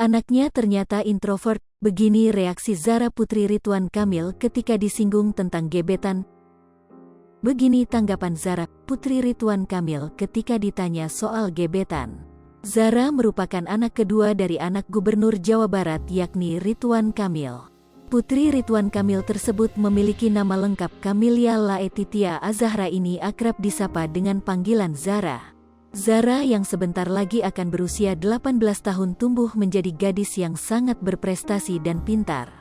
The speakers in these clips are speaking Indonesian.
Anaknya ternyata introvert, begini reaksi Zara Putri Ridwan Kamil ketika disinggung tentang gebetan. Begini tanggapan Zara Putri Ridwan Kamil ketika ditanya soal gebetan. Zara merupakan anak kedua dari anak Gubernur Jawa Barat yakni Ridwan Kamil. Putri Ridwan Kamil tersebut memiliki nama lengkap Camelia Laetitia Azahra, ini akrab disapa dengan panggilan Zara. Zara yang sebentar lagi akan berusia 18 tahun tumbuh menjadi gadis yang sangat berprestasi dan pintar.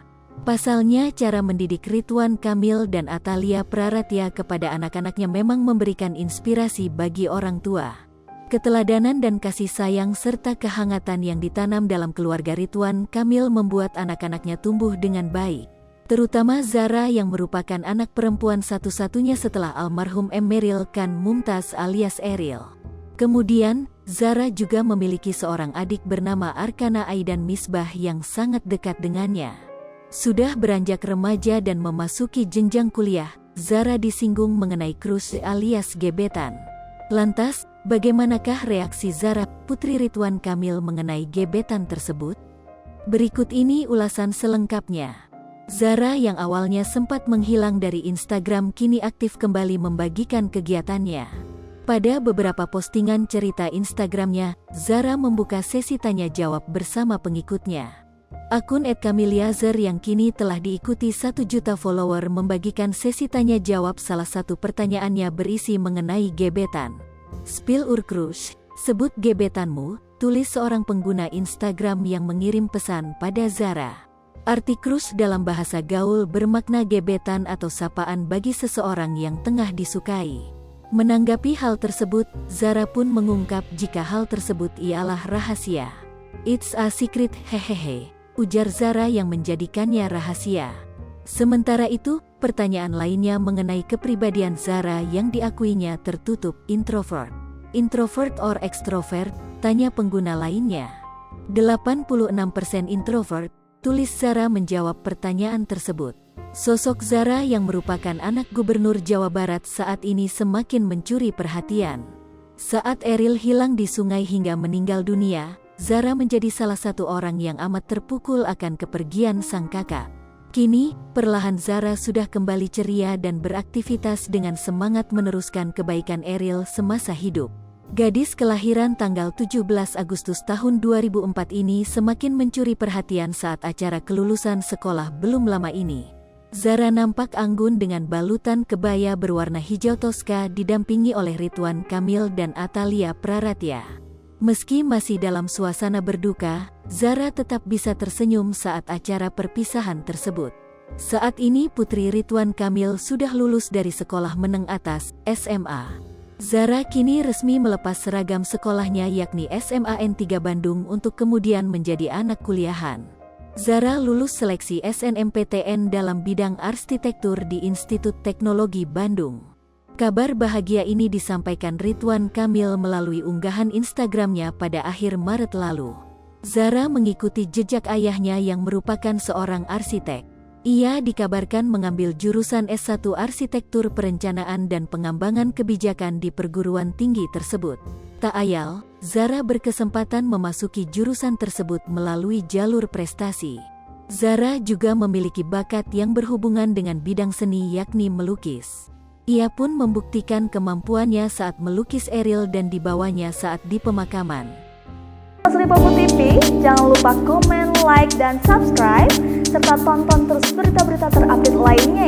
Pasalnya cara mendidik Ridwan Kamil dan Atalia Praratia kepada anak-anaknya memang memberikan inspirasi bagi orang tua. Keteladanan dan kasih sayang serta kehangatan yang ditanam dalam keluarga Ridwan Kamil membuat anak-anaknya tumbuh dengan baik. Terutama Zara yang merupakan anak perempuan satu-satunya setelah almarhum Emeril Khan Mumtaz alias Eril. Kemudian, Zara juga memiliki seorang adik bernama Arkana Aidan Misbah yang sangat dekat dengannya. Sudah beranjak remaja dan memasuki jenjang kuliah, Zara disinggung mengenai crush alias gebetan. Lantas, bagaimanakah reaksi Zara Putri Ridwan Kamil mengenai gebetan tersebut? Berikut ini ulasan selengkapnya. Zara yang awalnya sempat menghilang dari Instagram kini aktif kembali membagikan kegiatannya. Pada beberapa postingan cerita Instagramnya, Zara membuka sesi tanya jawab bersama pengikutnya. Akun @kamiliazer yang kini telah diikuti 1 juta follower membagikan sesi tanya jawab. Salah satu pertanyaannya berisi mengenai gebetan. Spill your crush, sebut gebetanmu, tulis seorang pengguna Instagram yang mengirim pesan pada Zara. Arti crush dalam bahasa gaul bermakna gebetan atau sapaan bagi seseorang yang tengah disukai. Menanggapi hal tersebut, Zara pun mengungkap jika hal tersebut ialah rahasia. It's a secret, hehehe, ujar Zara yang menjadikannya rahasia. Sementara itu, pertanyaan lainnya mengenai kepribadian Zara yang diakuinya tertutup, introvert. Introvert or extrovert? Tanya pengguna lainnya. 86% introvert, tulis Zara menjawab pertanyaan tersebut. Sosok Zara yang merupakan anak Gubernur Jawa Barat saat ini semakin mencuri perhatian. Saat Eril hilang di sungai hingga meninggal dunia, Zara menjadi salah satu orang yang amat terpukul akan kepergian sang kakak. Kini, perlahan Zara sudah kembali ceria dan beraktivitas dengan semangat meneruskan kebaikan Eril semasa hidup. Gadis kelahiran tanggal 17 Agustus tahun 2004 ini semakin mencuri perhatian saat acara kelulusan sekolah belum lama ini. Zara nampak anggun dengan balutan kebaya berwarna hijau toska didampingi oleh Ridwan Kamil dan Atalia Praratia. Meski masih dalam suasana berduka, Zara tetap bisa tersenyum saat acara perpisahan tersebut. Saat ini Putri Ridwan Kamil sudah lulus dari sekolah menengah atas, SMA. Zara kini resmi melepas seragam sekolahnya yakni SMA N3 Bandung untuk kemudian menjadi anak kuliahan. Zara lulus seleksi SNMPTN dalam bidang arsitektur di Institut Teknologi Bandung. Kabar bahagia ini disampaikan Ridwan Kamil melalui unggahan Instagramnya pada akhir Maret lalu. Zara mengikuti jejak ayahnya yang merupakan seorang arsitek. Ia dikabarkan mengambil jurusan S1 Arsitektur Perencanaan dan Pengembangan Kebijakan di perguruan tinggi tersebut. Tak ayal, Zara berkesempatan memasuki jurusan tersebut melalui jalur prestasi. Zara juga memiliki bakat yang berhubungan dengan bidang seni yakni melukis. Ia pun membuktikan kemampuannya saat melukis Eril dan dibawanya saat di pemakaman. Lipopo TV, jangan lupa komen, like, dan subscribe, serta tonton terus berita-berita terupdate lainnya ya.